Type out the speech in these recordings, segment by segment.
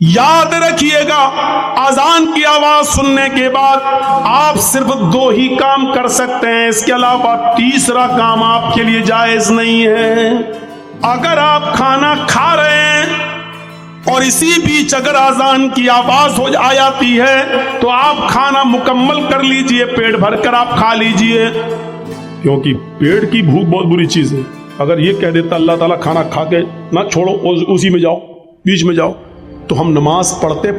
یاد رکھیے گا اذان کی آواز سننے کے بعد آپ صرف 2 ہی کام کر سکتے ہیں، اس کے علاوہ تیسرا کام آپ کے لیے جائز نہیں ہے۔ اگر آپ کھانا کھا رہے ہیں اور اسی بیچ اگر اذان کی آواز ہو جاتی ہے تو آپ کھانا مکمل کر لیجئے، پیٹ بھر کر آپ کھا لیجئے، کیونکہ پیٹ کی بھوک بہت بری چیز ہے۔ اگر یہ کہہ دیتا اللہ تعالیٰ کھانا کھا کے نہ چھوڑو، اسی میں جاؤ، بیچ میں جاؤ، تو ہم نماز پڑھتے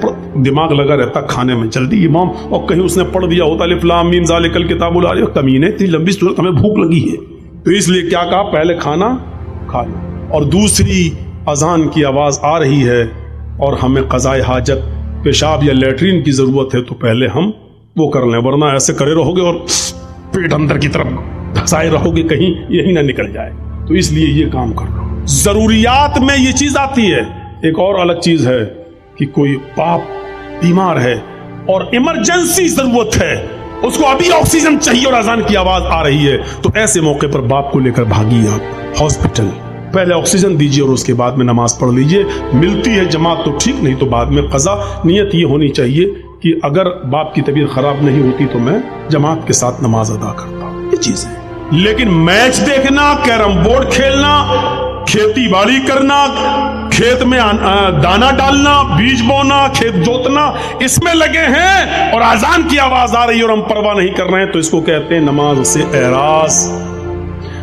دماغ لگا رہتا کھانے میں، جلدی امام، اور کہیں اس نے پڑھ دیا ہوتا الف لام میم ذالک الکتاب لا ریب، کمینے اتنی لمبی صورت ہمیں بھوک لگی ہے، تو اس لیے کیا کہا، پہلے کھانا کھا لو، اور دوسری اذان کی آواز آ رہی ہے اور ہمیں قضاء حاجت، پیشاب یا لیٹرین کی ضرورت ہے، تو پہلے ہم وہ کر لیں، ورنہ ایسے کرے رہو گے اور پیٹ اندر کی طرف دھسائے رہو گے، کہیں یہی نہ نکل جائے، تو اس لیے یہ کام کر لو۔ ضروریات میں یہ چیز آتی ہے۔ ایک اور الگ چیز ہے کہ کوئی باپ بیمار ہے اور ایمرجنسی ضرورت ہے، اس کو ابھی آکسیجن چاہیے اور اذان کی آواز آ رہی ہے، تو ایسے موقع پر باپ کو لے کر بھاگیے آپ ہاسپٹل، پہلے آکسیجن دیجیے اور اس کے بعد میں نماز پڑھ لیجیے، ملتی ہے جماعت تو ٹھیک، نہیں تو بعد میں قضا۔ نیت یہ ہونی چاہیے کہ اگر باپ کی طبیعت خراب نہیں ہوتی تو میں جماعت کے ساتھ نماز ادا کرتا ہوں، یہ چیز ہے۔ لیکن میچ دیکھنا، کیرم بورڈ کھیلنا، کھیتی باڑی کرنا، کھیت میں دانا ڈالنا، بیج بونا، کھیت جوتنا، اس میں لگے ہیں اور اذان کی آواز آ رہی ہے اور ہم پرواہ نہیں کر رہے ہیں، تو اس کو کہتے ہیں نماز سے اعراض۔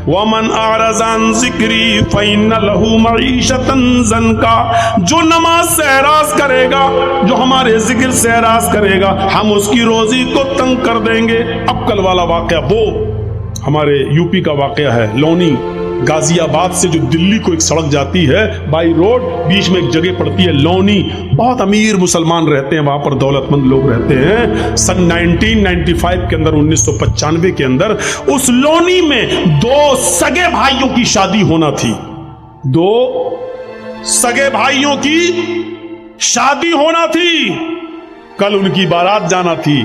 وَمَنْ أَعْرَضَ عَنْ ذِكْرِي فَإِنَّ لَهُ مَعِيشَةً ضَنْكَا، جو نماز سے اعراض کرے گا، جو ہمارے ذکر سے اعراض کرے گا، ہم اس کی روزی کو تنگ کر دیں گے۔ اب کل والا واقعہ وہ ہمارے یو پی کا واقعہ ہے، لونی غازی آباد سے جو دلی کو ایک سڑک جاتی ہے بائی روڈ، بیچ میں ایک جگہ پڑتی ہے لونی، بہت امیر مسلمان رہتے ہیں وہاں پر، دولت مند لوگ رہتے ہیں۔ سن 1995 کے اندر، 1995 کے اندر اس لونی میں 2 سگے بھائیوں کی شادی ہونا تھی، 2 سگے بھائیوں کی شادی ہونا تھی، کل ان کی بارات جانا تھی،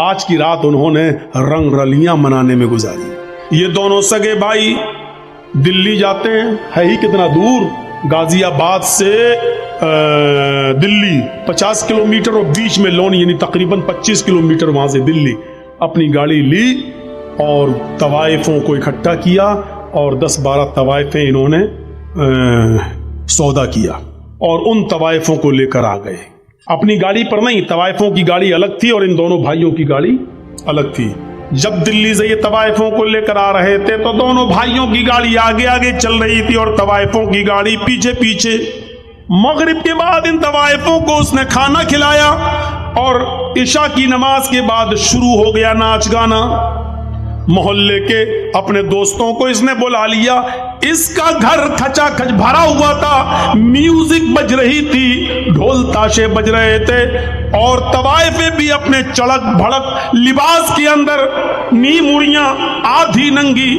آج کی رات انہوں نے رنگ رلیاں منانے میں گزاری۔ یہ دونوں سگے بھائی دلی جاتے ہیں، ہے ہی کتنا دور، غازی آباد سے دلی 50 کلومیٹر اور بیچ میں لونی، یعنی تقریباً 25 کلومیٹر وہاں سے دلی۔ اپنی گاڑی لی اور طوائفوں کو اکٹھا کیا اور 10-12 طوائفیں انہوں نے سودا کیا اور ان طوائفوں کو لے کر آ گئے، اپنی گاڑی پر نہیں، طوائفوں کی گاڑی الگ تھی اور ان دونوں بھائیوں کی گاڑی الگ تھی۔ جب دلی سے یہ طوائفوں کو لے کر آ رہے تھے تو دونوں بھائیوں کی گاڑی آگے آگے چل رہی تھی اور طوائفوں کی گاڑی پیچھے پیچھے۔ مغرب کے بعد ان طوائفوں کو اس نے کھانا کھلایا اور عشاء کی نماز کے بعد شروع ہو گیا ناچ گانا۔ محلے کے اپنے دوستوں کو اس نے بلا لیا، اس کا گھر کھچا کھچ بھرا ہوا تھا، میوزک بج رہی تھی، ڈھول تاشے بج رہے تھے اور طوائفیں بھی اپنے چڑک بھڑک لباس کے اندر، نیم اڑیاں، آدھی ننگی،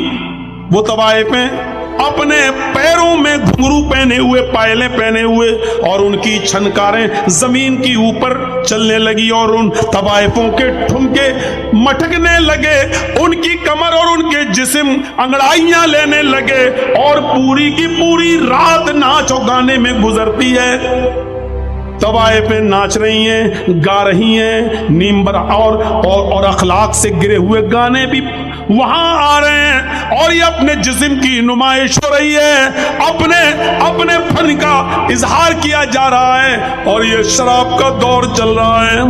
وہ طوائفیں اپنے پیروں میں گھنگرو پہنے ہوئے، پائلیں پہنے ہوئے، اور ان کی چھنکاریں زمین کی اوپر چلنے لگی اور ان طوائفوں کے ٹھمکے مٹکنے لگے، ان کی کمر اور ان کے جسم انگڑائیاں لینے لگے اور پوری کی پوری رات ناچ و گانے میں گزرتی ہے۔ طوائفیں ناچ رہی ہیں، گا رہی ہیں، نیم برا اور اخلاق سے گرے ہوئے گانے بھی وہاں آ رہے ہیں اور یہ اپنے جسم کی نمائش ہو رہی ہے، اپنے فن کا اظہار کیا جا رہا ہے، اور یہ شراب کا دور چل رہا ہے،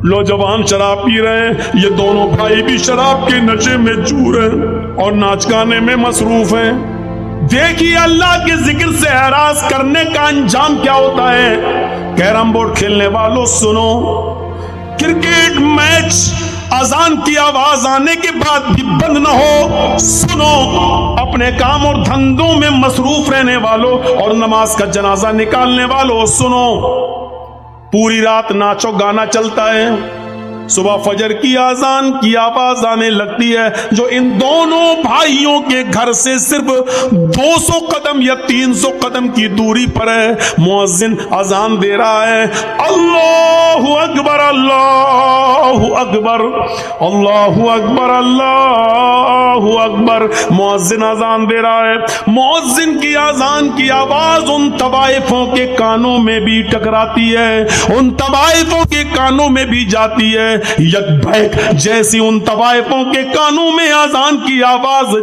نوجوان شراب پی رہے ہیں، یہ دونوں بھائی بھی شراب کے نشے میں چور ہیں اور ناچ گانے میں مصروف ہیں۔ دیکھیے اللہ کے ذکر سے اعراض کرنے کا انجام کیا ہوتا ہے۔ کیرم بورڈ کھیلنے والوں سنو، کرکٹ میچ اذان کی آواز آنے کے بعد بھی بند نہ ہو، سنو، اپنے کام اور دھندوں میں مصروف رہنے والوں اور نماز کا جنازہ نکالنے والوں سنو، پوری رات ناچو گانا چلتا ہے، صبح فجر کی اذان کی آواز آنے لگتی ہے جو ان دونوں بھائیوں کے گھر سے صرف 200 قدم یا 300 قدم کی دوری پر ہے. مؤذن اذان دے رہا ہے، اللہ اکبر اللہ اکبر اللہ اکبر اللہ اکبر. مؤذن اذان دے رہا ہے. مؤذن کی اذان کی آواز ان طوائفوں کے کانوں میں بھی ٹکراتی ہے، ان طوائفوں کے کانوں میں بھی جاتی ہے. یک بیک جیسی ان طوائفوں کے کانوں میں اذان کی آواز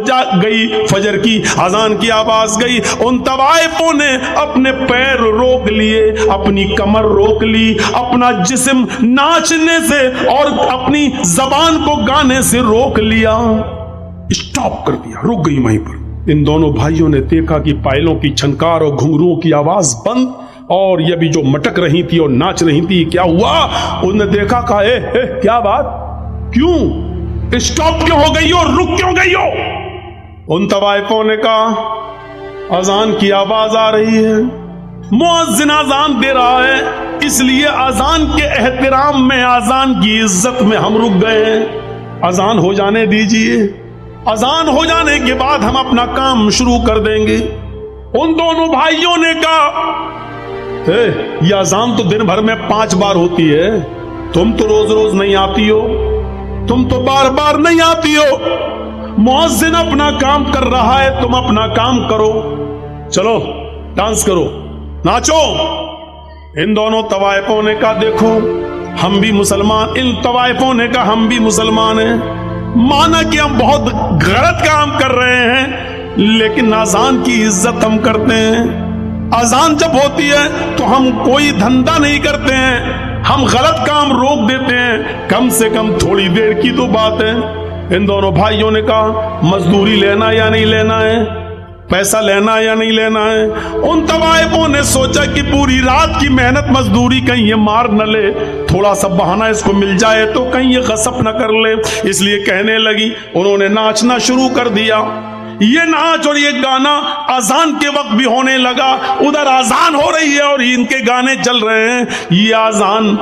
گئی، فجر کی اذان کی آواز گئی، ان طوائفوں نے اپنے پیر روک لیے، اپنی کمر روک لی، اپنا جسم ناچنے سے اور اپنی زبان کو گانے سے روک لیا، اسٹاپ کر دیا، رک گئی وہیں پر. ان دونوں بھائیوں نے دیکھا کہ پائلوں کی چھنکار اور گھنگروؤں کی آواز بند، اور یہ بھی جو مٹک رہی تھی اور ناچ رہی تھی. کیا ہوا؟ انہوں نے دیکھا، کہا اے کیا بات، کیوں اسٹاپ کیوں ہو گئی ہو، رک کیوں گئی ہو؟ ان طوائفوں نے کہا اذان کی آواز آ رہی ہے، مؤذن اذان دے رہا ہے، اس لیے اذان کے احترام میں، اذان کی عزت میں ہم رک گئے ہیں. اذان ہو جانے دیجئے، اذان ہو جانے کے بعد ہم اپنا کام شروع کر دیں گے. ان دونوں بھائیوں نے کہا یہ اذان تو دن بھر میں 5 بار ہوتی ہے، تم تو روز روز نہیں آتی ہو، تم تو بار بار نہیں آتی ہو. مؤذن اپنا کام کر رہا ہے، تم اپنا کام کرو، چلو ڈانس کرو، ناچو. ان دونوں طوائفوں نے کہا دیکھو ہم بھی مسلمان، ان طوائفوں نے کہا ہم بھی مسلمان ہیں، مانا کہ ہم بہت غلط کام کر رہے ہیں لیکن اذان کی عزت ہم کرتے ہیں. اذان جب ہوتی ہے تو ہم کوئی دھندا نہیں کرتے ہیں، ہم غلط کام روک دیتے ہیں، کم سے کم تھوڑی دیر کی تو بات ہے. ان دونوں بھائیوں نے کہا مزدوری لینا یا نہیں لینا ہے، پیسہ لینا یا نہیں لینا ہے. ان طوائفوں نے سوچا کہ پوری رات کی محنت مزدوری کہیں یہ مار نہ لے، تھوڑا سا بہانہ اس کو مل جائے تو کہیں یہ غصب نہ کر لے، اس لیے کہنے لگی. انہوں نے ناچنا شروع کر دیا. یہ ناچ اور یہ گانا اذان کے وقت بھی ہونے لگا. ادھر اذان ہو رہی ہے اور ان کے گانے چل رہے ہیں. یہ اذان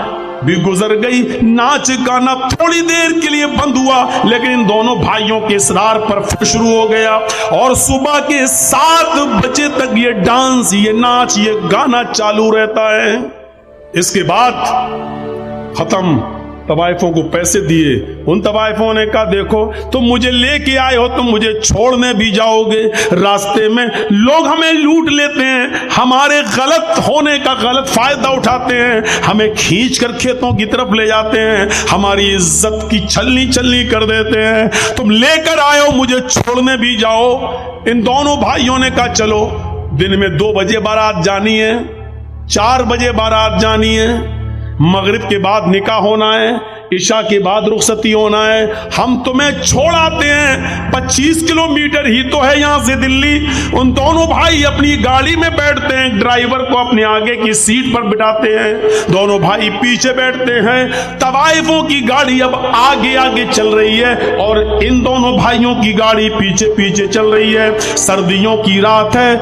بھی گزر گئی، ناچ گانا تھوڑی دیر کے لیے بند ہوا، لیکن ان دونوں بھائیوں کے اصرار پر پھر شروع ہو گیا اور صبح کے 7 بجے تک یہ ڈانس، یہ ناچ، یہ گانا چالو رہتا ہے. اس کے بعد ختم. طوائفوں کو پیسے دیے. ان طوائفوں نے کہا دیکھو تم مجھے لے کے آئے ہو، تم مجھے چھوڑنے بھی جاؤ گے، راستے میں لوگ ہمیں لوٹ لیتے ہیں، ہمارے غلط ہونے کا غلط فائدہ اٹھاتے ہیں، ہمیں کھینچ کر کھیتوں کی طرف لے جاتے ہیں، ہماری عزت کی چھلنی چھلنی کر دیتے ہیں، تم لے کر آئے ہو، مجھے چھوڑنے بھی جاؤ. ان دونوں بھائیوں نے کہا چلو دن میں 2 بجے بارات جانی ہے، 4 بجے بارات جانی ہے، مغرب کے بعد نکاح ہونا ہے، عشاء کے بعد رخصتی ہونا ہے، ہم تمہیں چھوڑ آتے ہیں. 25 کلومیٹر ہی تو ہے یہاں سے دلی. ان دونوں بھائی اپنی گاڑی میں بیٹھتے ہیں، ڈرائیور کو اپنے آگے کی سیٹ پر بٹھاتے ہیں، دونوں بھائی پیچھے بیٹھتے ہیں. طوائفوں کی گاڑی اب آگے آگے چل رہی ہے اور ان دونوں بھائیوں کی گاڑی پیچھے پیچھے چل رہی ہے. سردیوں کی رات ہے،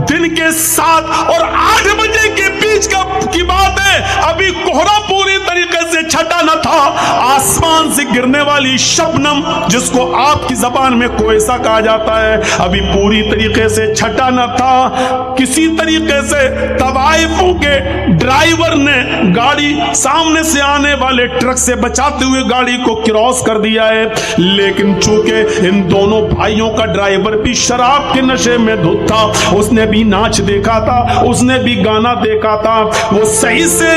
دن کے 7 اور 8 بجے کے بیچ کی بات ہے. ابھی کوہرا پوری طریقے سے چھٹا نہ تھا. آسمان سے گرنے والی شبنم، جس کو آپ کی زبان میں کوئسا کہا جاتا ہے، ابھی پوری طریقے سے چھٹا نہ تھا. کسی طریقے سے طوائفوں کے ڈرائیور نے گاڑی سامنے سے آنے والے ٹرک سے بچاتے ہوئے گاڑی کو کراس کر دیا ہے، لیکن چونکہ ان دونوں بھائیوں کا ڈرائیور بھی شراب کے نشے میں دھت تھا، اس نے بھی ناچ دیکھا تھا، اس نے بھی گانا دیکھا تھا، وہ صحیح سے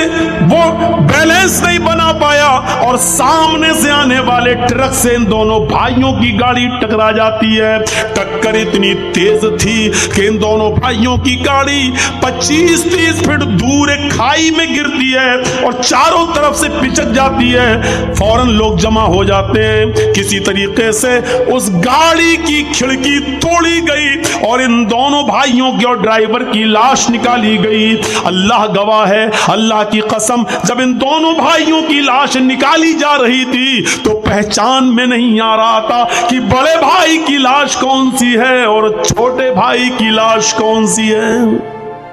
وہ بیلنس نہیں بنا پایا اور سامنے سے آنے والے ٹرک سے ان دونوں بھائیوں کی گاڑی ٹکرا جاتی ہے. ٹکر اتنی تیز تھی کہ ان دونوں بھائیوں کی گاڑی 25-30 فٹ دور ایک کھائی میں گرتی ہے اور چاروں طرف سے پچک جاتی ہے. فوراً لوگ جمع ہو جاتے ہیں، کسی طریقے سے اس گاڑی کی کھڑکی توڑی گئی اور ان دونوں بھائیوں کی اور ڈرائیور کی لاش نکالی گئی. اللہ گواہ ہے، اللہ کی قسم، جب ان دونوں بھائیوں کی لاش نکالی جا رہی تھی تو پہچان میں نہیں آ رہا تھا کہ بڑے بھائی کی لاش کون سی ہے اور چھوٹے بھائی کی لاش کون سی ہے.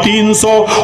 300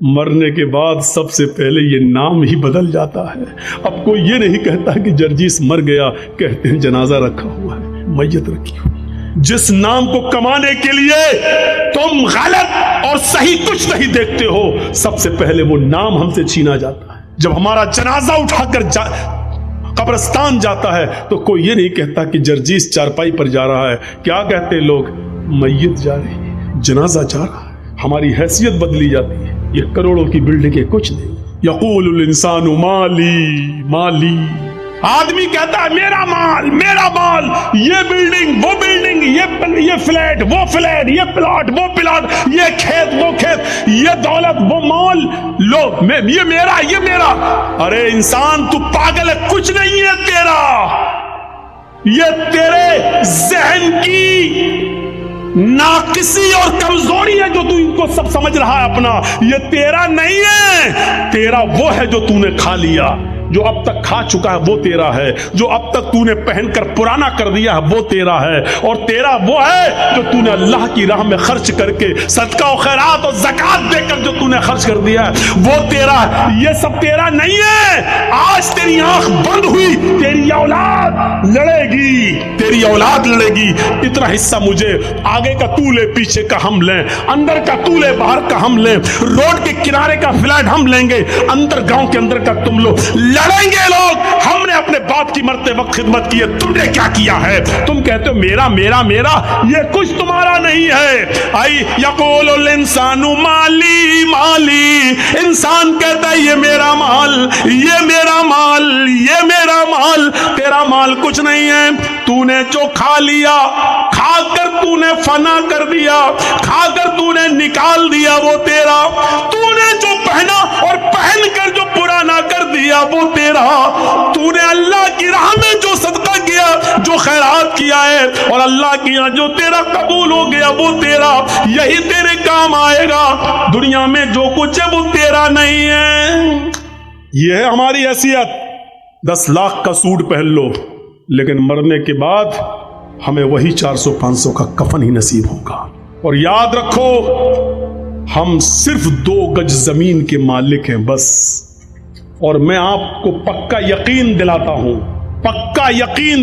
مرنے کے بعد سب سے پہلے یہ نام ہی بدل جاتا ہے. اب کوئی یہ نہیں کہتا کہ جرجیس مر گیا، کہتے ہیں جنازہ رکھا ہوا ہے، میت رکھی ہوئی. جس نام کو کمانے کے لیے تم غلط اور صحیح کچھ نہیں دیکھتے ہو، سب سے پہلے وہ نام ہم سے چھینا جاتا ہے. جب ہمارا جنازہ اٹھا کر قبرستان جاتا ہے تو کوئی یہ نہیں کہتا کہ جرجیس چارپائی پر جا رہا ہے. کیا کہتے ہیں لوگ؟ میت جا رہی ہے، جنازہ جا رہا ہے. ہماری حیثیت بدلی جاتی ہے. یہ کروڑوں کی بلڈنگیں کچھ نہیں. یقول الانسان مالی مالی، آدمی کہتا ہے میرا مال میرا مال، یہ بلڈنگ وہ بلڈنگ، یہ فلیٹ وہ فلیٹ، یہ پلاٹ وہ پلاٹ، یہ کھیت وہ کھیت، یہ دولت وہ مال، لو یہ میرا یہ میرا. ارے انسان تو پاگل ہے، کچھ نہیں ہے تیرا. یہ تیرے ذہن کی ناقصی اور کمزوری ہے جو تو ان کو سب سمجھ رہا ہے اپنا. یہ تیرا نہیں ہے، تیرا وہ ہے جو تو نے کھا لیا. جو اب تک کھا چکا ہے وہ تیرا ہے، جو اب تک تو نے پہن کر پرانا کر دیا ہے وہ تیرا ہے، اور تیرا وہ ہے جو تو نے اللہ کی راہ میں خرچ کر کے صدقہ و خیرات اور زکات دے کر جو تو نے خرچ کر دیا ہے وہ تیرا ہے. یہ سب تیرا نہیں ہے. آج تیری آنکھ بند ہوئی، تیری اولاد لڑے گی، تیری اولاد لڑے گی. اتنا حصہ مجھے، آگے کا تو لے پیچھے کا ہم لیں، اندر کا تو لے باہر کا ہم لیں، روڈ کے کنارے کا فلیٹ ہم لیں گے، اندر گاؤں کے اندر کا تم لو. لڑیں گے لوگ. ہم نے اپنے باپ کی مرتے وقت خدمت کی ہے، تم نے کیا کیا ہے؟ تم کہتے ہو میرا میرا میرا، یہ کچھ تمہارا نہیں ہے. آئی یقول الانسان مالی مالی، انسان کہتا ہے یہ میرا مال یہ میرا مال یہ میرا مال. تیرا مال کچھ نہیں ہے. تو نے جو کھا لیا، کھا کر تو نے فنا کر دیا، کھا کر تو نے نکال دیا وہ تیرا. تو نے جو پہنا اور پہن کر جو پرانا کر دیا وہ تیرا. تو نے اللہ کی راہ میں جو صدقہ کیا، جو خیرات کیا ہے، اور اللہ کی یہاں جو تیرا قبول ہو گیا وہ تیرا. یہی تیرے کام آئے گا. دنیا میں جو کچھ ہے وہ تیرا نہیں ہے. یہ ہے ہماری حیثیت. 10 لاکھ کا سوٹ پہن لو، لیکن مرنے کے بعد ہمیں وہی 400-500 کا کفن ہی نصیب ہوگا. اور یاد رکھو، ہم صرف 2 گج زمین کے مالک ہیں بس. اور میں آپ کو پکا یقین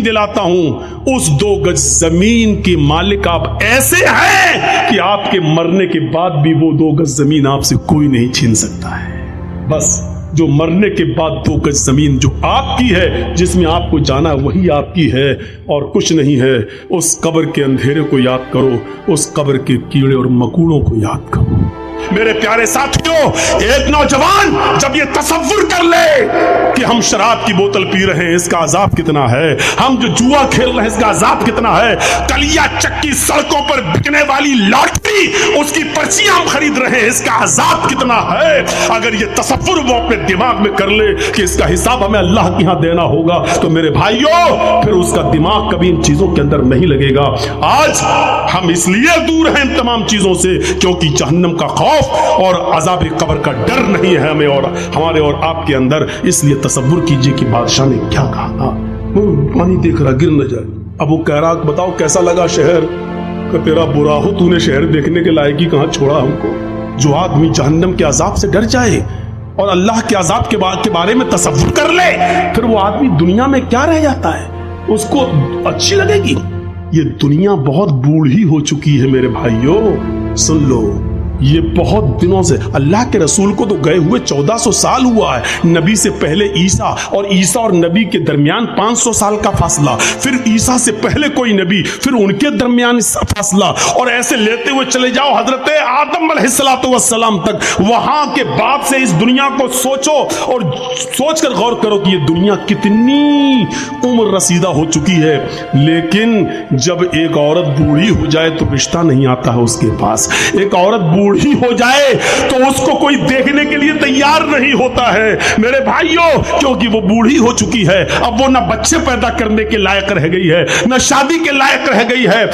دلاتا ہوں اس 2 گج زمین کے مالک آپ ایسے ہیں کہ آپ کے مرنے کے بعد بھی وہ 2 گج زمین آپ سے کوئی نہیں چھین سکتا ہے. بس جو مرنے کے بعد 2 گج زمین جو آپ کی ہے، جس میں آپ کو جانا وہی آپ کی ہے اور کچھ نہیں ہے. اس قبر کے اندھیرے کو یاد کرو، اس قبر کے کیڑے اور مکوڑوں کو یاد کرو. میرے پیارے ساتھیوں، ایک نوجوان جب یہ تصور کر لے کہ ہم شراب کی بوتل پی رہے ہیں، اس کا عذاب کتنا ہے، ہم جو جوا کھیل رہے ہیں اس کا عذاب کتنا ہے، کلیا چکی سڑکوں پر بکنے والی لاٹری اس کی پرچیاں ہم خرید رہے ہیں، اس کا عذاب کتنا ہے. اگر یہ تصور وہ اپنے دماغ میں کر لے کہ اس کا حساب ہمیں اللہ کے ہاں دینا ہوگا، تو میرے بھائیوں پھر اس کا دماغ کبھی ان چیزوں کے اندر نہیں لگے گا. آج ہم اس لیے دور ہیں ان تمام چیزوں سے کیونکہ جہنم کا خوف اور عذاب قبر کا ڈر نہیں ہے ہمیں اور ہمارے اور آپ کے اندر. اس لیے تصور کیجئے کہ بادشاہ نے کیا کہا تھا. پانی دیکھ رہا گر نہ جائے. اب وہ کہہ رہا بتاؤ کیسا لگا شہر؟ کہ تیرا برا ہو، تو نے شہر دیکھنے کے لائق ہی کہاں چھوڑا ہم کو. جو آدمی جہنم کے عذاب سے ڈر جائے اور اللہ کے عذاب کے بارے میں تصور کر لے، پھر وہ آدمی دنیا میں کیا رہ جاتا ہے؟ اس کو اچھی لگے گی. یہ دنیا بہت بوڑھی ہو چکی ہے میرے بھائیوں. سن لو، یہ بہت دنوں سے اللہ کے رسول کو تو گئے ہوئے 1400 سال ہوا ہے. نبی سے پہلے عیسیٰ اور نبی کے درمیان 500 سال کا فاصلہ، پھر عیسیٰ سے پہلے کوئی نبی، پھر ان کے درمیان فاصلہ، اور ایسے لیتے ہوئے چلے جاؤ حضرت آدم علیہ السلام تک. وہاں کے بعد سے اس دنیا کو سوچو اور سوچ کر غور کرو کہ یہ دنیا کتنی عمر رسیدہ ہو چکی ہے. لیکن جب ایک عورت بوڑھی ہو جائے تو رشتہ نہیں آتا ہے اس کے پاس. ایک عورت بوڑھی ہو جائے تو اس کو کوئی دیکھنے کے لیے تیار نہیں ہوتا ہے میرے بھائیوں، کیونکہ وہ بوڑھی ہو چکی ہے. اب وہ نہ بچے پیدا کرنے کے لائق رہ گئی ہے، نہ شادی کے لائق رہ گئی ہے.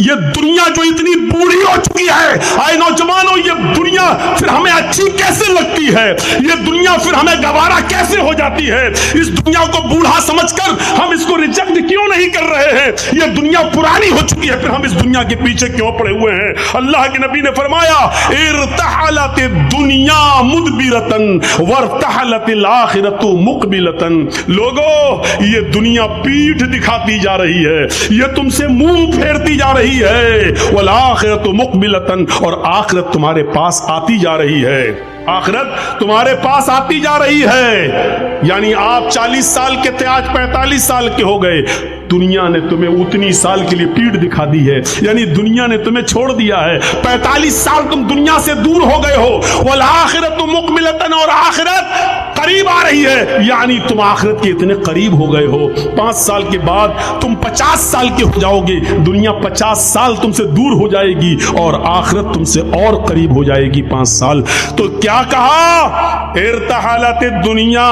یہ دنیا جو اتنی بوڑھی ہو چکی ہے، آئے نوجوانوں، یہ دنیا پھر ہمیں اچھی کیسے لگتی ہے؟ یہ دنیا پھر ہمیں گوارا کیسے ہو جاتی ہے؟ اس دنیا کو بوڑھا سمجھ کر ہم اس کو ریجیکٹ کیوں نہیں کر رہے ہیں یہ دنیا پرانی ہو چکی ہے، پھر ہم اس دنیا کے پیچھے کیوں پڑے ہوئے ہیں؟ اللہ کے نبی نے فرمایا ارتحلت الدنیا مدبرتن وارتحلت الآخرت مقبلتن، لوگو یہ دنیا پیٹھ دکھاتی جا رہی ہے، یہ تم سے منہ پھیرتی جا رہی ہے، والآخرت مقبلتن، اور آخرت تمہارے پاس آتی جا رہی ہے، آخرت تمہارے پاس آتی جا رہی ہے۔ یعنی آپ 40 سال کے تھے، آج 45 سال کے ہو گئے، دنیا نے تمہیں اتنی سال کے لیے پیٹ دکھا دی ہے، یعنی دنیا نے تمہیں چھوڑ دیا ہے، 45 سال تم دنیا سے دور ہو گئے ہو، والآخرت مقبلتن، اور آخرت قریب آ رہی ہے، یعنی تم آخرت کے اتنے قریب ہو گئے ہو، 5 سال کے بعد تم 50 سال کے ہو جاؤ گے، دنیا 50 سال تم سے دور ہو جائے گی اور آخرت تم سے اور قریب ہو جائے گی 5 سال۔ تو کیا کہا؟ ارتحلت الدنیا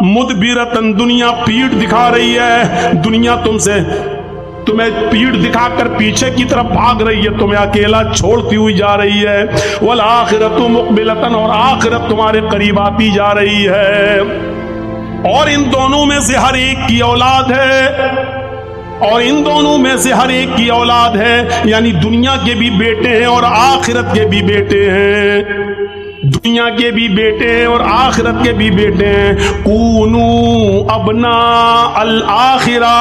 مدبرتن، دنیا پیٹ دکھا رہی ہے، دنیا تمہیں پیٹ دکھا کر پیچھے کی طرف بھاگ رہی ہے، تمہیں اکیلا چھوڑتی ہوئی جا رہی ہے، والآخرت مقبلتن، اور آخرت تمہارے قریب آتی جا رہی ہے، اور ان دونوں میں سے ہر ایک کی اولاد ہے، اور ان دونوں میں سے ہر ایک کی اولاد ہے، یعنی دنیا کے بھی بیٹے ہیں اور آخرت کے بھی بیٹے ہیں، دنیا کے بھی بیٹے ہیں اور آخرت کے بھی بیٹے ہیں۔ کونو ابناء الآخرہ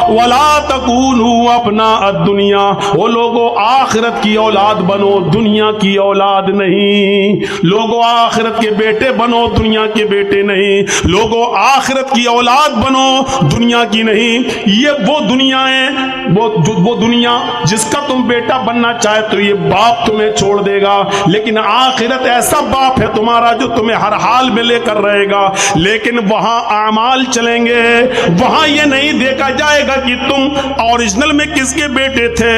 ولا تکونو ابناء الدنیا، وہ لوگوں آخرت کی اولاد بنو، دنیا کی اولاد نہیں، لوگوں آخرت کے بیٹے بنو، دنیا کے بیٹے نہیں، لوگوں آخرت کی اولاد بنو، دنیا کی نہیں۔ یہ وہ دنیا ہے، وہ دنیا جس کا تم بیٹا بننا چاہے تو یہ باپ تمہیں چھوڑ دے گا، لیکن آخرت ایسا باپ ہے تمہارا جو تمہیں ہر حال میں لے کر رہے گا، لیکن وہاں اعمال چلیں گے، وہاں یہ نہیں دیکھا جائے گا کہ تم اوریجنل میں کس کے بیٹے تھے۔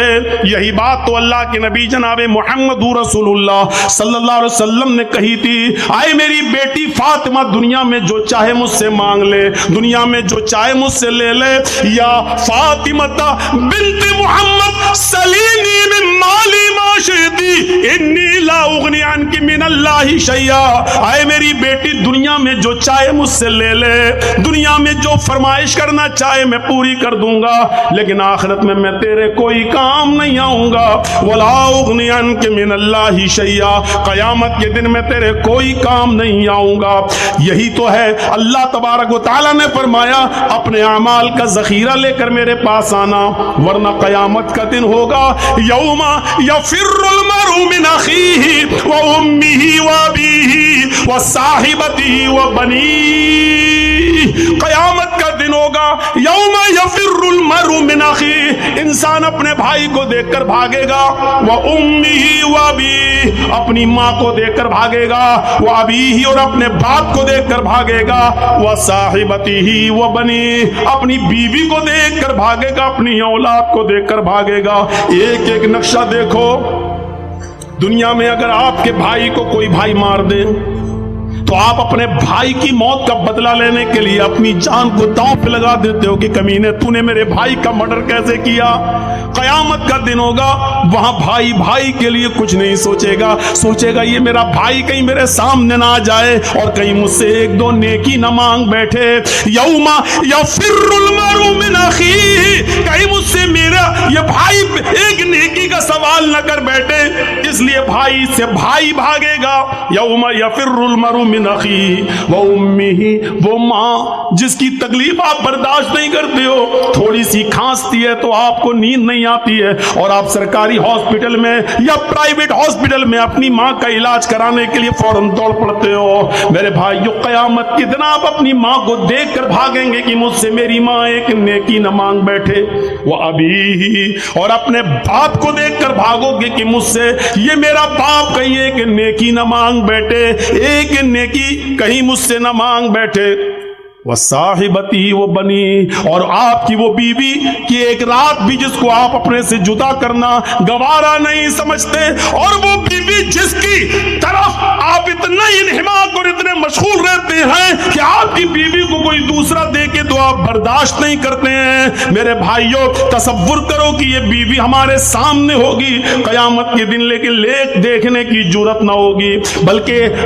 یہی بات تو اللہ کے نبی جناب محمد رسول اللہ صلی اللہ علیہ وسلم نے کہی تھی، آئے میری بیٹی فاطمہ دنیا میں جو چاہے مجھ سے مانگ لے، دنیا میں جو چاہے مجھ سے لے لے، یا فاطمہ بنت محمد سلینی من مالی ما شئتی انی لا اغنی عنک من اللہ شیئا، آئے میری بیٹی دنیا میں جو چاہے مجھ سے لے لے، دنیا میں جو فرمائش کرنا چاہے میں پوری کر دوں گا، لیکن آخرت میں تیرے کوئی کام نہیں آؤں گا، ولا اغنی عنک من اللہ شیئا، قیامت کے دن میں تیرے کوئی کام نہیں آؤں گا۔ یہی تو ہے اللہ تبارک و تعالیٰ نے فرمایا اپنے اعمال کا ذخیرہ لے کر میرے پاس آنا، ورنہ قیامت کا دن ہوگا یوم یفر المرء من اخیہ وامہ وابیہ وصاحبتہ وبنیہ، قیامت کا دن ہوگا یوم یفر المرء من اخیہ، انسان اپنے بھائی کو دیکھ کر بھاگے گا، وامہ وابیہ، اپنی ماں کو دیکھ کر بھاگے گا، وابیہ، اور اپنے باپ کو دیکھ کر بھاگے گا، وصاحبتہ وبنیہ، اپنی بیوی کو دیکھ کر بھاگے گا، اپنی اولاد کو دیکھ کر بھاگے گا۔ ایک ایک نقشہ دیکھو، دنیا میں اگر آپ کے بھائی کو کوئی بھائی مار دے تو آپ اپنے بھائی کی موت کا بدلہ لینے کے لیے اپنی جان کو داؤں پہ لگا دیتے ہو کہ کمینے تو نے میرے بھائی کا مرڈر کیسے کیا۔ قیامت کا دن ہوگا، وہاں بھائی بھائی کے لیے کچھ نہیں سوچے گا، سوچے گا یہ میرا بھائی کہیں میرے سامنے نہ آ جائے اور کہیں مجھ سے ایک دو نیکی نہ مانگ بیٹھے۔ یوم یفر المرء من اخیہ، کہیں مجھ سے میرا یہ بھائی ایک نیکی کا سوال نہ کر بیٹھے، اس لیے بھائی سے بھائی بھاگے گا۔ یوم یفر المرء من اخیہ و امہ، وہ ماں جس کی تکلیف آپ برداشت نہیں کرتے ہو، تھوڑی سی کھانستی ہے تو آپ کو نیند نہیں آتی ہے اور آپ سرکاری ہاسپٹل میں یا پرائیویٹ ہاسپٹل میں اپنی ماں کا علاج کرانے کے لیے فوراً دوڑ پڑتے ہو۔ میرے بھائیو، قیامت کے دن آپ اپنی ماں کو دیکھ کر بھاگیں گے کہ مجھ سے میری ماں ایک نیکی نہ مانگ بیٹھے، وہ ابھی، اور اپنے باپ کو دیکھ کر بھاگو گے کہ مجھ سے یہ میرا باپ کہیں ایک نیکی نہ مانگ بیٹھے، ایک نیکی کہیں مجھ سے نہ مانگ بیٹھے۔ وصاحبتی وہ بنی، اور آپ کی وہ بیوی کی ایک رات بھی جس کو آپ اپنے سے جدا کرنا گوارا نہیں سمجھتے، اور وہ بیوی جس کی طرف آپ اتنا انہماک اور اتنے مشغول رہتے ہیں کہ آپ کی بیوی کو کوئی دوسرا دے کے تو آپ برداشت نہیں کرتے ہیں۔ میرے بھائیوں، تصور کرو کہ یہ بیوی ہمارے سامنے ہوگی قیامت کے دن، لیکن دیکھنے کی جرت نہ ہوگی، بلکہ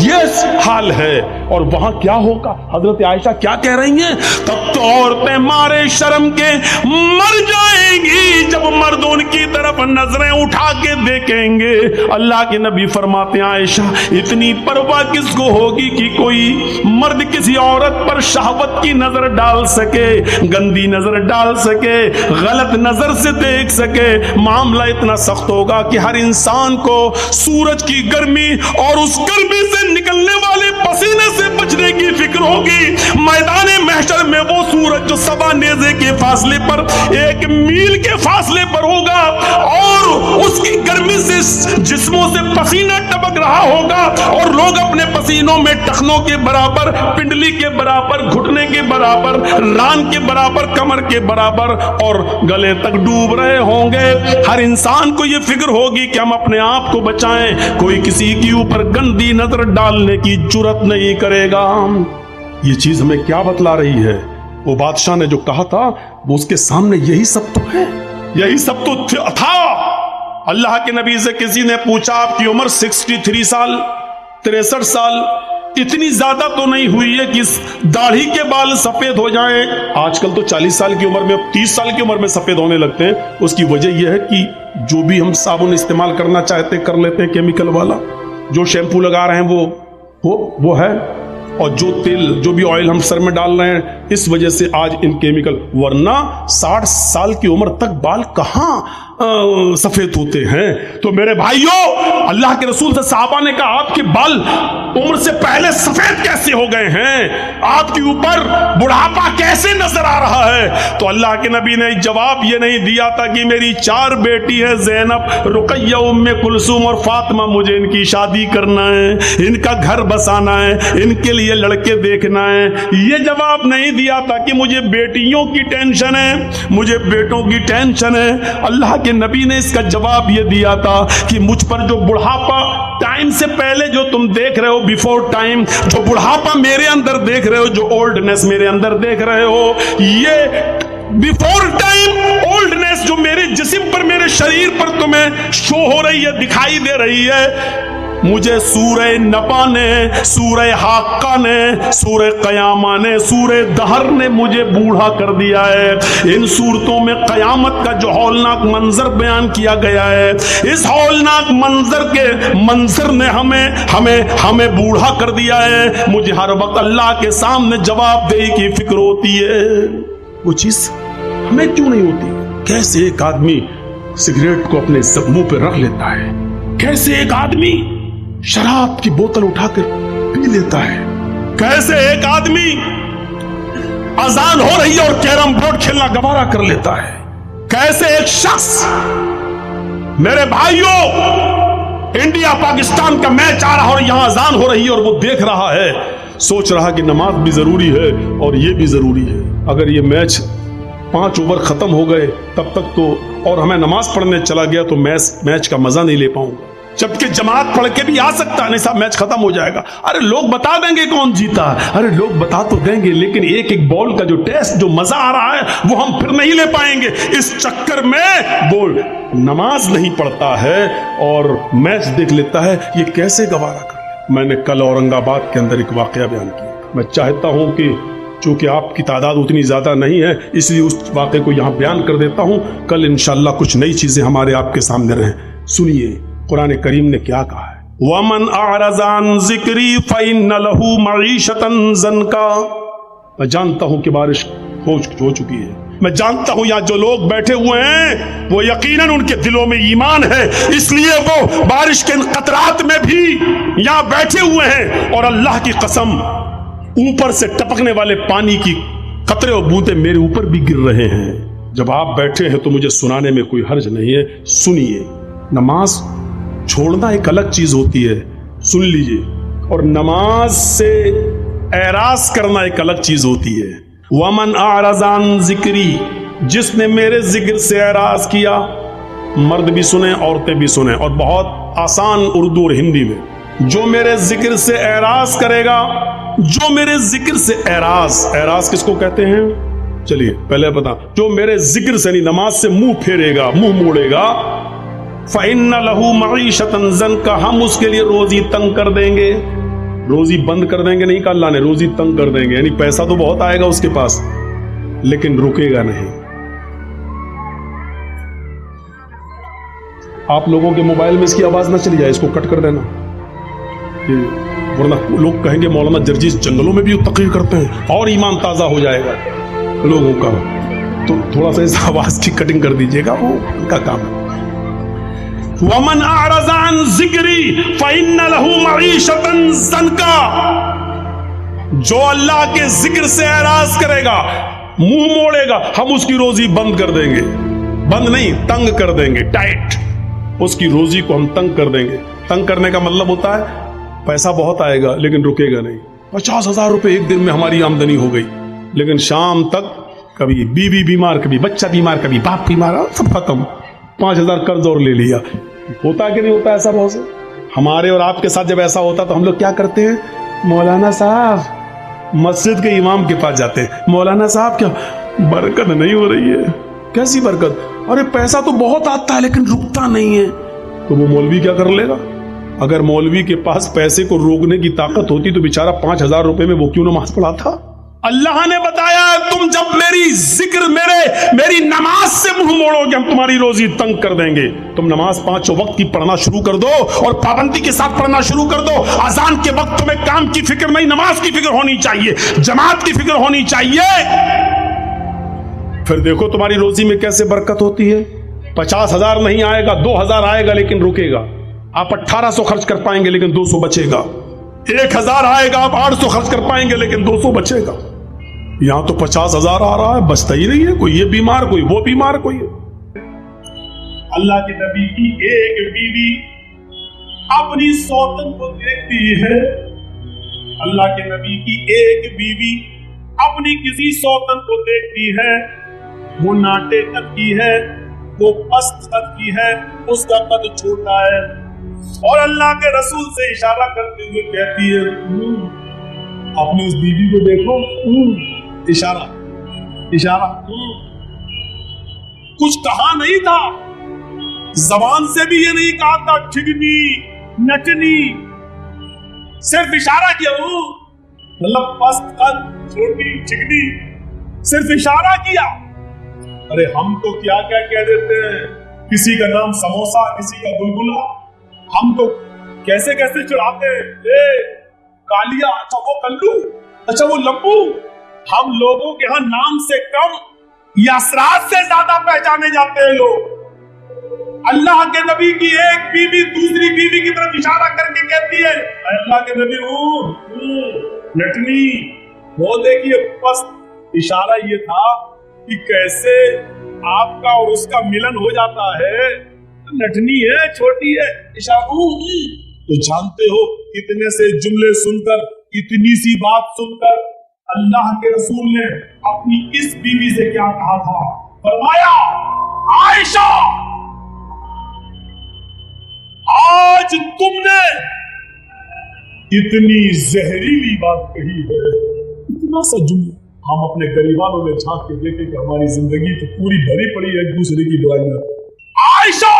یہ حال ہے اور وہاں کیا ہوگا؟ حضرت عائشہ کیا کہہ رہی ہیں؟ تب تو عورتیں مارے شرم کے مر جائیں گی جب مرد ان کی طرف نظریں اٹھا کے دیکھیں گے۔ اللہ کے نبی فرماتے ہیں عائشہ اتنی پرواہ کس کو ہوگی کہ کوئی مرد کسی عورت پر شہوت کی نظر ڈال سکے، گندی نظر ڈال سکے، غلط نظر سے دیکھ سکے۔ معاملہ اتنا سخت ہوگا کہ ہر انسان کو سورج کی گرمی اور اس گرمی سے نکلنے والے پسینے سے بچنے کی فکر ہوگی۔ میدان محشر میں وہ سورج جو 7 نیزے کے فاصلے پر 1 میل کے فاصلے پر ہوگا اور اس کی گرمی سے جسموں سے پسینہ ٹپک رہا ہوگا اور لوگ اپنے پسینوں میں ٹخنوں کے برابر، پنڈلی کے برابر، گھٹنے کے برابر، ران کے برابر، کمر کے برابر اور گلے تک ڈوب رہے ہوں گے۔ ہر انسان کو یہ فکر ہوگی کہ ہم اپنے آپ کو بچائیں، کوئی کسی کے اوپر گندی نظر ڈالنے کی جرات نہیں کرے گا۔ یہ چیز ہمیں کیا بتلا رہی ہے؟ وہ بادشاہ نے جو کہا تھا وہ اس کے سامنے یہی سب تو ہے، یہی سب تو تھا۔ اللہ کے نبی سے کسی نے پوچھا آپ کی عمر 63 سال 63 سال اتنی زیادہ تو نہیں ہوئی ہے کہ داڑھی کے بال سفید ہو جائیں؟ آج کل تو 40 سال کی عمر میں 30 سال کی عمر میں سفید ہونے لگتے ہیں۔ اس کی وجہ یہ ہے کہ جو بھی ہم صابن استعمال کرنا چاہتے کر لیتے ہیں کیمیکل والا، جو شیمپو لگا رہے ہیں وہ ہے، اور جو تیل جو بھی آئل ہم سر میں ڈال رہے ہیں اس وجہ سے آج ان کیمیکل، ورنہ 60 سال کی عمر تک بال کہاں سفید ہوتے ہیں؟ تو میرے بھائیوں، اللہ کے رسول سے صحابہ نے کہا آپ کے بال عمر سے پہلے سفید کیسے ہو گئے ہیں؟ آپ کے اوپر بڑھاپا کیسے نظر آ رہا ہے؟ تو اللہ کے نبی نے جواب یہ نہیں دیا تھا کہ میری 4 بیٹی ہے، زینب، رقیہ، ام کلثوم اور فاطمہ، مجھے ان کی شادی کرنا ہے، ان کا گھر بسانا ہے، ان کے لیے لڑکے دیکھنا ہے۔ یہ جواب نہیں دیا تھا کہ مجھے بیٹیوں کی ٹینشن ہے، مجھے بیٹوں کی ٹینشن ہے۔ اللہ کے نبی نے اس کا جواب یہ دیا تھا کہ مجھ پر جو بڑھاپا ٹائم سے پہلے جو تم دیکھ رہے ہو، بیفور ٹائم جو بڑھاپا میرے اندر دیکھ رہے ہو، جو اولڈنس میرے اندر دیکھ رہے ہو، یہ بیفور ٹائم اولڈنس جو میرے جسم پر، میرے شریر پر تمہیں شو ہو رہی ہے، دکھائی دے رہی ہے، مجھے سورہ نبا نے، سورہ حاقہ نے، سورہ قیامہ نے، سورہ دہر نے مجھے بوڑھا کر دیا ہے۔ ان سورتوں میں قیامت کا جو ہولناک منظر بیان کیا گیا ہے، اس ہولناک منظر نے ہمیں بوڑھا کر دیا ہے۔ مجھے ہر وقت اللہ کے سامنے جواب دہی کی فکر ہوتی ہے۔ وہ چیز ہمیں کیوں نہیں ہوتی؟ کیسے ایک آدمی سگریٹ کو اپنے منہ پہ رکھ لیتا ہے، کیسے ایک آدمی شراب کی بوتل اٹھا کر پی لیتا ہے، کیسے ایک آدمی اذان ہو رہی ہے اور کیرم بورڈ کھیلنا گوارا کر لیتا ہے، کیسے ایک شخص، میرے بھائیوں، انڈیا پاکستان کا میچ آ رہا اور یہاں اذان ہو رہی ہے اور وہ دیکھ رہا ہے، سوچ رہا کہ نماز بھی ضروری ہے اور یہ بھی ضروری ہے، اگر یہ میچ 5 اوور ختم ہو گئے تب تک تو، اور ہمیں نماز پڑھنے چلا گیا تو میچ کا مزہ نہیں لے پاؤں گا، جبکہ جماعت پڑھ کے بھی آ سکتا ہے، نہیں صاحب میچ ختم ہو جائے گا، ارے لوگ بتا دیں گے کون جیتا، ارے لوگ بتا تو دیں گے، لیکن ایک ایک بال کا جو ٹیسٹ، جو مزہ آ رہا ہے وہ ہم پھر نہیں لے پائیں گے۔ اس چکر میں وہ نماز نہیں پڑھتا ہے اور میچ دیکھ لیتا ہے، یہ کیسے گوارا کر؟ میں نے کل اورنگ آباد کے اندر ایک واقعہ بیان کیا، میں چاہتا ہوں کہ چونکہ آپ کی تعداد اتنی زیادہ نہیں ہے اس لیے اس واقعے کو یہاں بیان کر دیتا ہوں، کل انشاءاللہ کچھ نئی چیزیں ہمارے آپ کے سامنے رہیں۔ سنیے قرآن کریم نے کیا کہا ہے، وَمَنْ أَعْرَضَ عَنْ ذِكْرِي فَإِنَّ لَهُ مَعِيشَةً ضَنْكًا۔ میں جانتا ہوں کہ بارش ہو چکی ہے، میں جانتا ہوں یہاں جو لوگ بیٹھے ہوئے ہیں وہ یقیناً ان کے دلوں میں ایمان ہے، اس لیے وہ بارش کے ان قطرات میں بھی یہاں بیٹھے ہوئے ہیں، اور اللہ کی قسم اوپر سے ٹپکنے والے پانی کی قطرے اور بوندیں میرے اوپر بھی گر رہے ہیں۔ جب آپ بیٹھے ہیں تو مجھے سنانے میں کوئی حرج نہیں ہے، سنیے۔ نماز چھوڑنا ایک الگ چیز ہوتی ہے، سن لیجئے، اور نماز سے اعراض کرنا ایک الگ چیز ہوتی ہے۔ وَمَنْ أَعْرَضَ عَنْ ذِكْرِي، جس نے میرے ذکر سے اعراض کیا، مرد بھی سنیں عورتیں بھی سنیں، اور بہت آسان اردو اور ہندی میں، جو میرے ذکر سے اعراض کرے گا، جو میرے ذکر سے اعراض کس کو کہتے ہیں؟ چلیے پہلے بتا، جو میرے ذکر سے نہیں، نماز سے منہ پھیرے گا، منہ موڑے گا، فَإِنَّ لَهُ مَعِيشَةً ضَنْكَ، ہم اس کے لیے روزی تنگ کر دیں گے. روزی بند کر دیں گے نہیں کہا اللہ نے، روزی تنگ کر دیں گے، یعنی پیسہ تو بہت آئے گا اس کے پاس لیکن رکے گا نہیں. آپ لوگوں کے موبائل میں اس کی آواز نہ چلی جائے، اس کو کٹ کر دینا، ورنہ لوگ کہیں گے مولانا جرجیس جنگلوں میں بھی تقریر کرتے ہیں، اور ایمان تازہ ہو جائے گا لوگوں کا. تو تھوڑا سا اس آواز کی کٹنگ کر دیجیے گا، وہ ان کا کام ہے. وَمَنْ أَعْرَضَ عَنْ ذِكْرِي فَإِنَّ لَهُ مَعِيشَةً ضَنْكَ، جو اللہ کے ذکر سے اعراض کرے گا، منہ موڑے گا، ہم اس کی روزی بند کر دیں گے. بند نہیں، تنگ کر دیں گے، ٹائٹ. اس کی روزی کو ہم تنگ کر دیں گے. تنگ کرنے کا مطلب ہوتا ہے پیسہ بہت آئے گا لیکن رکے گا نہیں. 50,000 روپے ایک دن میں ہماری آمدنی ہو گئی، لیکن شام تک کبھی بیوی بیمار، کبھی بچہ بیمار، کبھی باپ بیمار، سب ختم. 5,000 قرض اور لے لیا. ہوتا کہ نہیں ہوتا ایسا بہت سے؟ ہمارے اور آپ کے ساتھ جب ایسا ہوتا تو ہم لوگ کیا کرتے ہیں؟ مولانا صاحب، مسجد کے امام کے پاس جاتے ہیں، مولانا صاحب کیا برکت نہیں ہو رہی ہے؟ کیسی برکت؟ ارے پیسہ تو بہت آتا ہے لیکن رکتا نہیں ہے. تو وہ مولوی کیا کر لے گا؟ اگر مولوی کے پاس پیسے کو روکنے کی طاقت ہوتی تو بیچارہ 5,000 روپے میں وہ کیوں نماز پڑھاتا؟ اللہ نے بتایا تم جب میری ذکر میری نماز سے منہ موڑو گے ہم تمہاری روزی تنگ کر دیں گے. تم نماز 5 وقت کی پڑھنا شروع کر دو اور پابندی کے ساتھ پڑھنا شروع کر دو. اذان کے وقت تمہیں کام کی فکر نہیں، نماز کی فکر ہونی چاہیے، جماعت کی فکر ہونی چاہیے. پھر دیکھو تمہاری روزی میں کیسے برکت ہوتی ہے. 50,000 نہیں آئے گا، 2,000 آئے گا لیکن رکے گا. آپ 1,800 خرچ کر پائیں گے لیکن 200 بچے گا. 1,000 آئے گا، آپ 800 خرچ کر پائیں گے لیکن 200 بچے گا. یہاں تو 50,000 آ رہا ہے، بچتا ہی نہیں ہے. کوئی یہ بیمار، کوئی وہ بیمار، کوئی. اللہ کے نبی کی ایک بیوی اپنی سوتن کو دیکھتی ہے. اللہ کے نبی کی ایک بیوی اپنی کسی سوتن کو دیکھتی ہے، وہ ناٹے قد کی ہے، وہ پست قد کی ہے، اس کا قد چھوٹا ہے، اور اللہ کے رسول سے اشارہ کرتے ہوئے کہتی ہے آپ نے اس بیوی کو دیکھو. اشارہ کچھ کہا نہیں تھا، زبان سے بھی یہ نہیں کہا تھا ٹھگنی نچنی، صرف اشارہ کیا. مطلب پست قد، چھوٹی، ٹھگنی، صرف اشارہ کیا. ارے ہم تو کیا کیا کہہ دیتے ہیں، کسی کا نام سموسا، کسی کا بلبلا، ہم تو کیسے کیسے چڑھاتے ہیں. کالیا، اچھا وہ کلو، اچھا وہ لمبو. ہم لوگوں کے ہاں نام سے کم یا اسرار سے زیادہ پہچانے جاتے ہیں لوگ. اللہ کے نبی کی ایک بیوی دوسری بیوی کی طرف اشارہ کر کے کہتی ہے اللہ کے نبی نٹنی. وہ دیکھیے بس اشارہ یہ تھا کہ کیسے آپ کا اور اس کا ملن ہو جاتا ہے. نٹنی ہے، چھوٹی ہے، اشارہ. تو جانتے ہو اتنے سے جملے سن کر، اتنی سی بات سن کر اللہ کے رسول نے اپنی اس بیوی سے کیا کہا تھا؟ فرمایا عائشہ آج تم نے اتنی زہریلی بات کہی ہے. اتنا سا جملہ ہم اپنے غریبانوں میں جھانک کے دیکھیں کہ ہماری زندگی تو پوری بھری پڑی ہے ایک دوسرے کی برائیاں. عائشہ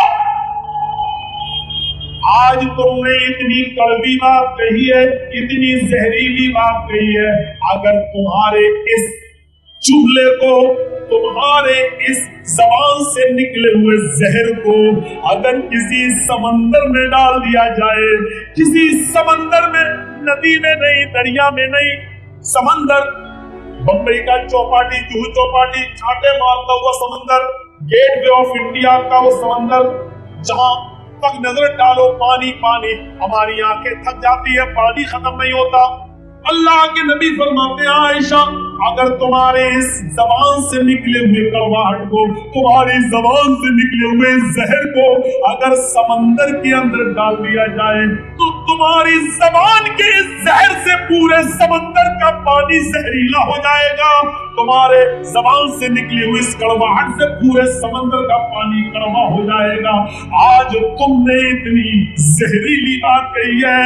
آج تم نے اتنی کڑوی بات کہی ہے، اتنی زہریلی بات کہی ہے. اگر تمہارے اس جملے کو، تمہارے اس زبان سے نکلے ہوئے زہر کو اگر کسی سمندر میں ڈال دیا جائے، کسی سمندر میں، ندی میں نہیں، دریا میں نہیں، سمندر، بمبئی کا چوپاٹی، جوہو چوپاٹی، چھانٹے مارتا ہوا سمندر، گیٹ وے آف انڈیا کا وہ سمندر جہاں تک نظر ڈالو پانی پانی، ہماری آنکھیں تھک جاتی ہے، پانی ختم نہیں ہوتا. اللہ کے نبی فرماتے ہیں عائشہ اگر تمہارے اس زبان سے نکلے ہوئے کڑواہٹ کو، تمہاری زبان سے نکلے ہوئے زہر کو اگر سمندر کے اندر ڈال دیا جائے تو تمہاری زبان کے اس زہر سے پورے سمندر کا پانی زہریلا ہو جائے گا. تمہارے زبان سے نکلی ہوئی اس کڑواہٹ سے پورے سمندر کا پانی کڑوا ہو جائے گا. آج تم نے اتنی زہریلی بات کہی ہے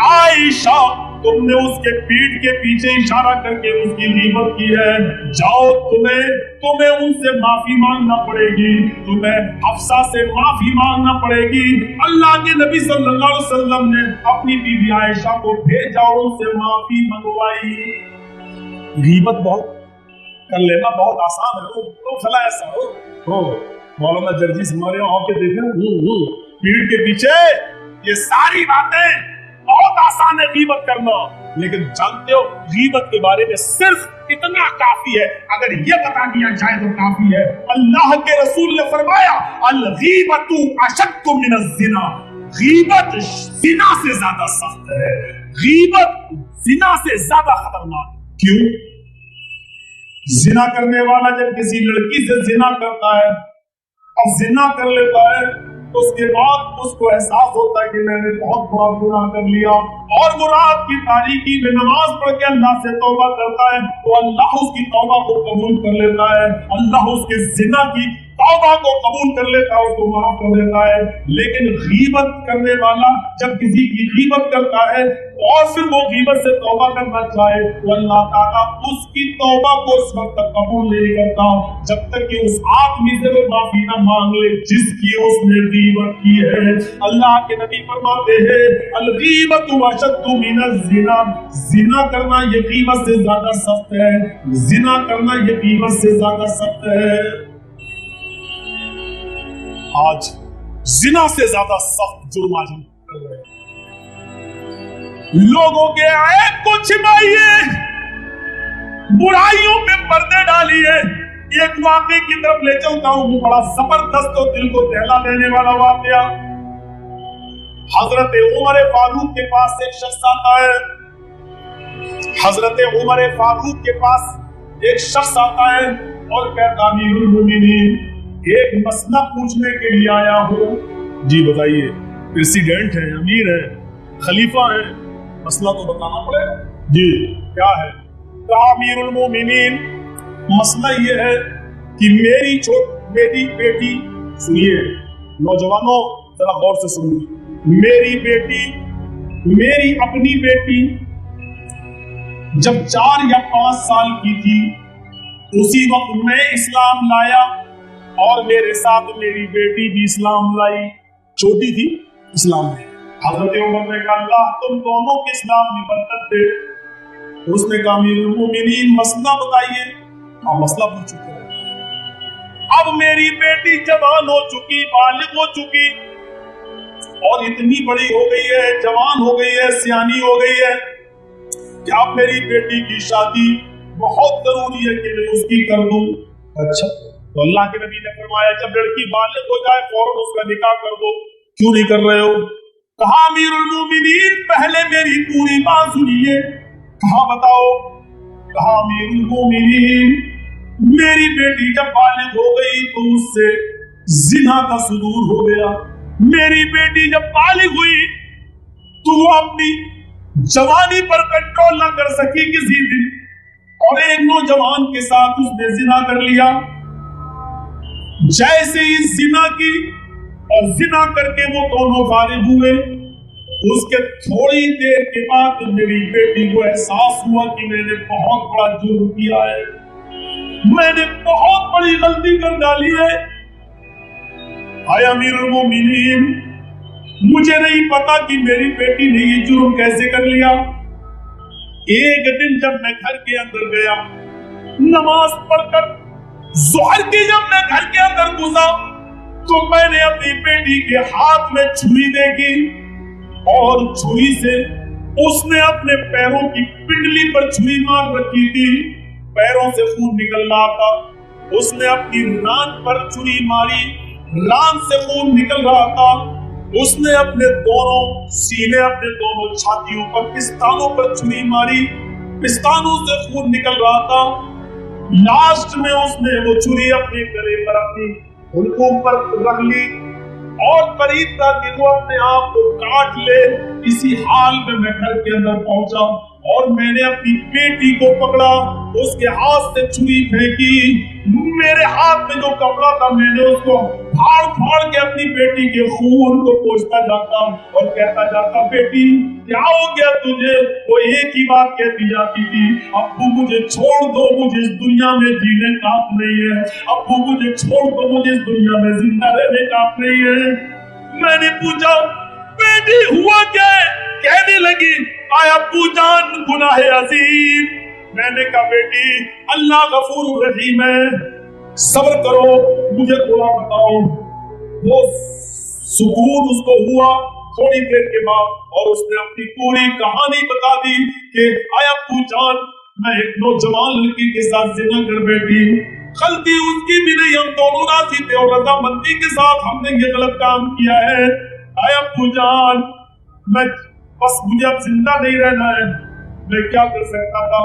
عائشہ، تم نے اس کے پیٹھ کے پیچھے اشارہ کر کے اس کی غیبت کی ہے، جاؤ تمہیں ان سے معافی مانگنا پڑے گی، تمہیں حفصہ سے معافی مانگنا پڑے گی۔ اللہ کے نبی صلی اللہ علیہ وسلم نے اپنی بیوی عائشہ کو بھیجا اور ان سے معافی منگوائی۔ غیبت بہت کر لینا بہت آسان ہے، تو فلا ایسا ہو مولانا جرجیس ہمارے یہاں کے دیکھیں پیٹھ کے پیچھے یہ ساری باتیں بہت آسان ہے غیبت کرنا، لیکن جانتے ہو غیبت کے بارے میں صرف اتنا کافی ہے، اگر یہ بتا دیا جائے تو کافی ہے۔ اللہ کے رسول نے فرمایا الغیبت اشد من الزنا، غیبت زنا سے زیادہ سخت ہے، غیبت زنا سے زیادہ خطرناک۔ کیوں؟ زنا کرنے والا جب کسی لڑکی سے زنا کرتا ہے اور زنا کر لیتا ہے، اس کے بعد اس کو احساس ہوتا ہے کہ میں نے بہت بڑا گناہ کر لیا، اور گناہ کی تاریکی میں نماز پڑھ کے اللہ سے توبہ کرتا ہے تو اللہ اس کی توبہ کو قبول کر لیتا ہے، اللہ اس کے زنا کی توبہ کو قبول کر لیتا ہے، اس کو معاف کر دیتا ہے۔ لیکن غیبت کرنے والا جب کسی کی غیبت کرتا ہے اور پھر وہ غیبت سے توبہ کرنا چاہے تو اللہ تعالیٰ اس کی توبہ کو اس وقت تک قبول نہیں کرتا جب تک کہ اس آدمی سے وہ معافی نہ مانگ لے جس کی اس نے غیبت کی ہے۔ اللہ کے نبی فرماتے ہیں الغیبت اشد من الزنا، زنا کرنا یہ غیبت سے زیادہ سخت ہے، زنا کرنا یہ غیبت سے زیادہ سخت ہے۔ آج زنا سے زیادہ سخت جرم آج کر رہے ہیں۔ لوگوں کے عیب کو چھپائیے، برائیوں پہ پردے ڈالیے۔ ایک واقعے کی طرف لے چلتا ہوں، بڑا زبردست اور دل کو دہلا دینے والا واقعہ۔ حضرت عمر فاروق کے پاس ایک شخص آتا ہے، حضرت عمر فاروق کے پاس ایک شخص آتا ہے اور کہتا امیر المومنین ایک مسئلہ پوچھنے کے لیے آیا ہوں۔ جی بتائیے، پریزیڈنٹ ہے، امیر ہے، خلیفہ ہے، مسئلہ تو بتانا پڑے گا۔ جی کیا ہے؟ کہا امیر المومنین مسئلہ یہ ہے کہ میری بیٹی، سنیے نوجوانوں ذرا غور سے سنیے، میری اپنی بیٹی جب 4 یا 5 سال کی تھی اسی وقت میں اسلام لایا اور میرے ساتھ میری بیٹی بھی اسلام لائی، چھوٹی تھی اسلام میں۔ حضرت عمر نے کہا اللہ تم دونوں کے اسلام میں برکت دے۔ اس نے کہا امیر المومنین مسئلہ بتائیے۔ ہاں مسئلہ پوچھ چکے ہیں، اب میری بیٹی جوان ہو چکی، بالغ ہو چکی اور اتنی بڑی ہو گئی ہے، جوان ہو گئی ہے، سیانی ہو گئی ہے کہ اب میری بیٹی کی شادی بہت ضروری ہے کہ میں اس کی کر دوں۔ اچھا تو اللہ کے نبی نے فرمایا جب لڑکی بالغ ہو جائے فوراً اس کا نکاح کر دو۔ کیوں نہیں کر رہے ہو؟ کہا امیر المومنین پہلے میری پوری بات سنیے۔ کہا بتاؤ؟ کہا امیر المومنین میری بیٹی جب بالغ ہو گئی تو اس سے زنا کا صدور ہو گیا۔ میری بیٹی جب بالغ ہوئی تو وہ اپنی جوانی پر کنٹرول نہ کر سکی کسی دن اور ایک نوجوان کے ساتھ اس نے زنا کر لیا۔ جیسے ہی زنا کی اور زنا کر کے وہ دونوں فارغ ہوئے، اس کے تھوڑی دیر کے بعد میری بیٹی کو احساس ہوا کہ میں نے بہت بڑا جرم کیا ہے، میں نے بہت بڑی غلطی کر ڈالی ہے۔ اے امیر المومنین مجھے نہیں پتا کہ میری بیٹی نے یہ جرم کیسے کر لیا۔ ایک دن جب میں گھر کے اندر گیا نماز پڑھ کر، ظہر کی جب میں گھر کے اندر گھسا تو میں نے اپنی بیٹی کے ہاتھ میں چھری دیکھی اور چھری سے اس نے اپنے پیروں کی پنڈلی پر چھری مار رکھی تھی، پیروں سے خون نکل رہا تھا۔ اس نے اپنی ران پر چھری ماری، ران سے خون نکل رہا تھا۔ اس نے اپنے دونوں سینے، اپنے دونوں چھاتیوں پر، پستانوں پر چھری ماری، پستانوں سے خون نکل رہا تھا۔ لاسٹ میں اس نے وہ چھری اپنے گلے پر، اپنی حلقوم پر رکھ لی اور قریب تھا کہ وہ اپنے آپ کو کاٹ لے۔ اسی حال میں گھر کے اندر پہنچا اور میں نے اپنی بیٹی کو پکڑا, اس کے ہاتھ سے چھری پھینکی, میرے ہاتھ میں جو کپڑا تھا میں نے اس کو پھاڑ پھاڑ کے اپنی بیٹی کے خون کو پوچھتا جاتا اور کہتا جاتا, بیٹی کیا ہو گیا تجھے؟ وہ ایک ہی بات کہتی جاتی تھی, ابو مجھے چھوڑ دو, مجھے اس دنیا میں جینے کا حق نہیں ہے, ابو مجھے چھوڑ دو, مجھے اس دنیا میں زندہ رہنے کا حق نہیں ہے. میں نے پوچھا بیٹی ہوا کیا ہے؟ کہنے لگی آیا ابو جان گناہ عظیم. میں نے کہا بیٹی اللہ غفور رحیم ہے, صبر کرو, مجھے تھوڑا بتاؤ. وہ سکون اس کو ہوا تھوڑی دیر کے بعد, اور اس نے اپنی پوری کہانی بتا دی کہ آیا ابو جان میں ایک نوجوان لڑکی کے ساتھ زنا کر بیٹھی, غلطی اس کی بھی نہیں, ہم دونوں راضی تھے اور رضامندی کے ساتھ ہم نے یہ غلط کام کیا ہے. آیا ابو جان میں بس مجھے اب زندہ نہیں رہنا ہے, میں کیا کر سکتا تھا؟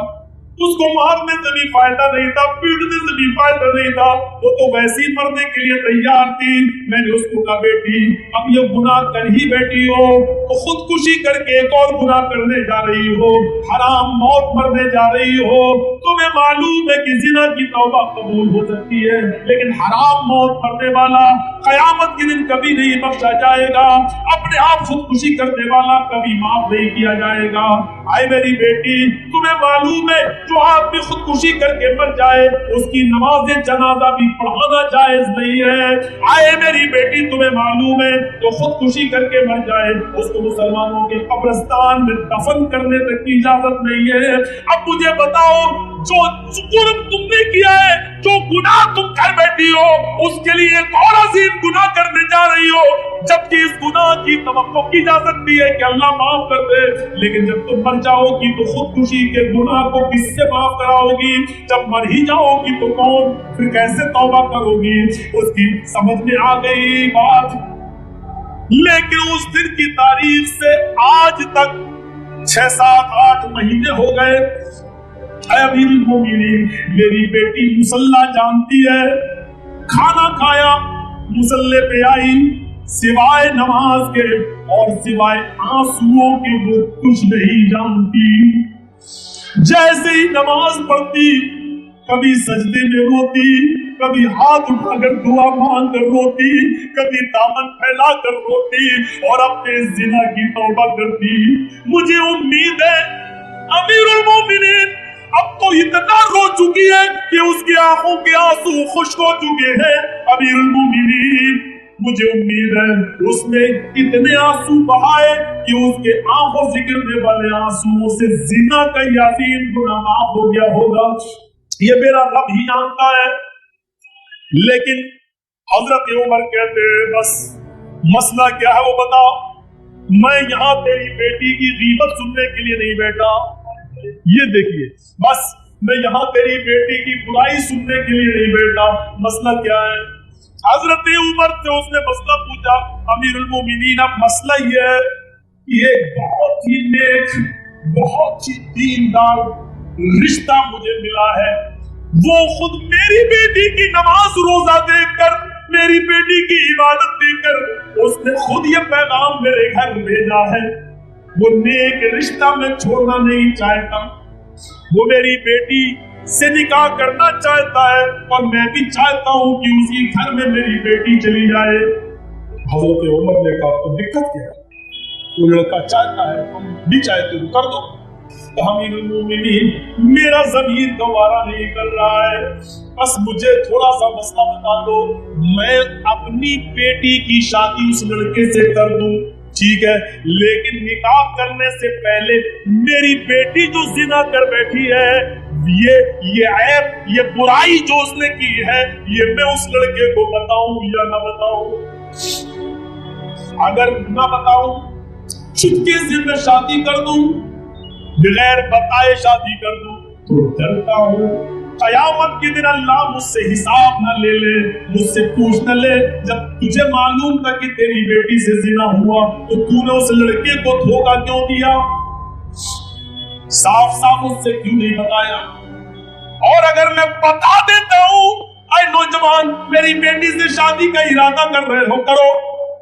اس کو مارنے سے بھی فائدہ نہیں تھا, پیٹنے سے بھی فائدہ نہیں تھا, وہ تو ویسے ہی مرنے کے لیے تیار تھی. میں نے اس کو کہا بیٹی اب یہ گناہ کر ہی بیٹھی ہو, تو خودکشی کر کے ایک اور گناہ کرنے جا رہی ہو, حرام موت مرنے جا رہی ہو. تمہیں معلوم ہے کہ زنا کی توبہ قبول ہو سکتی ہے, لیکن حرام موت مرنے والا قیامت کے دن کبھی نہیں بخشا جائے گا, اپنے آپ خودکشی کرنے والا کبھی معاف نہیں کیا جائے گا. آئے میری بیٹی تمہیں معلوم ہے جو آدمی خودکشی کر کے مر جائے اس کی نماز جنازہ بھی پڑھانا جائز نہیں ہے. آئے میری بیٹی تمہیں معلوم ہے جو خودکشی کر کے مر جائے اس کو مسلمانوں کے قبرستان میں دفن کرنے تک کی اجازت نہیں ہے. اب مجھے بتاؤ جو جرم تم نے کیا ہے, جو گناہ تم کر بیٹھی ہو, اس کے لیے ایک اور عظیم گناہ کرنے جا رہی ہو, جبکہ اس گناہ کی توقع کی جا سکتی ہے کہ اللہ معاف کر دے, لیکن جب تم مر جاؤ گی تو خودکشی کے گناہ کو کس سے معاف کراؤ گی؟ جب مر ہی جاؤ گی تو کون, پھر کیسے توبہ کرو گی؟ اس کی سمجھ میں آ گئی بات. لیکن اس دن کی تاریخ سے آج تک 6 7 8 مہینے ہو گئے. اے امیر المومنین میری بیٹی مصلی جانتی ہے, کھانا کھایا مصلی پہ آئی, سوائے نماز کے اور سوائے آنسوؤں کے وہ کچھ نہیں جانتی. جیسے ہی نماز پڑھتی کبھی سجدے میں روتی, کبھی ہاتھ اٹھا کر دعا مانگ کر روتی, کبھی دامن پھیلا کر روتی اور اپنے زنا کی توبہ کرتی. مجھے امید ہے امیر المومنین اب تو اتنا رو چکی ہے کہ اس کی آنکھوں کے آنسو خشک ہو چکے ہیں. امیر المومنین مجھے امید ہے اس نے اتنے آنسو بہائے کہ اس کے آنکھوں سے گرنے والے آنسوؤں سے زنا کا یقین گناہ معاف ہو گیا ہوگا. یہ میرا رب ہی جانتا ہے. لیکن حضرت عمر کہتے ہیں بس مسئلہ کیا ہے وہ بتا. میں یہاں تیری بیٹی کی غیبت سننے کے لیے نہیں بیٹھا, یہ دیکھیے بس میں یہاں تیری بیٹی کی برائی سننے کے لیے نہیں بیٹھا. مسئلہ کیا ہے؟ حضرت عمر سے اس نے مسئلہ پوچھا. امیر المومنین اب مسئلہ یہ ہے, یہ بہت ہی نیک بہت ہی دیندار رشتہ مجھے ملا ہے, وہ خود میری بیٹی کی نماز روزہ دیکھ کر, میری بیٹی کی عبادت دیکھ کر اس نے خود یہ پیغام میرے گھر بھیجا ہے. وہ نیک رشتہ میں چھوڑنا نہیں چاہتا, وہ میری بیٹی سے نکاح کرنا چاہتا ہے اور میں بھی چاہتا ہوں کہ اسی گھر میں میری بیٹی چلی جائے. حضرت عمر نے کہا تو دقت کیا ہے, وہ لڑکا چاہتا ہے تم بھی چاہتے ہو کر دو. امیر المومنین میرا ضمیر گوارا نہیں کر رہا ہے, بس مجھے تھوڑا سا مسئلہ بتا دو, میں اپنی بیٹی کی شادی اس لڑکے سے کر دوں ٹھیک ہے, لیکن نکاح کرنے سے پہلے میری بیٹی جو زنا کر بیٹھی ہے, یہ عیب یہ برائی جو اس نے کی ہے, یہ میں اس لڑکے کو بتاؤں یا نہ بتاؤں؟ اگر نہ بتاؤں چپکے سے میں شادی کر دوں, بغیر بتائے شادی کر دوں تو ڈرتا ہوں قیامت کے دن اللہ مجھ سے حساب نہ لے لے, مجھ سے پوچھ نہ لے. جب تجھے معلوم تھا کہ تیری بیٹی سے زنا ہوا تو تو نے اس لڑکے کو دھوکہ کیوں دیا, صاف صاف اس سے کیوں نہیں بتایا؟ اور اگر میں بتا دیتا ہوں اے نوجوان میری بیٹی سے شادی کا ارادہ کر رہے ہو کرو,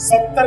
70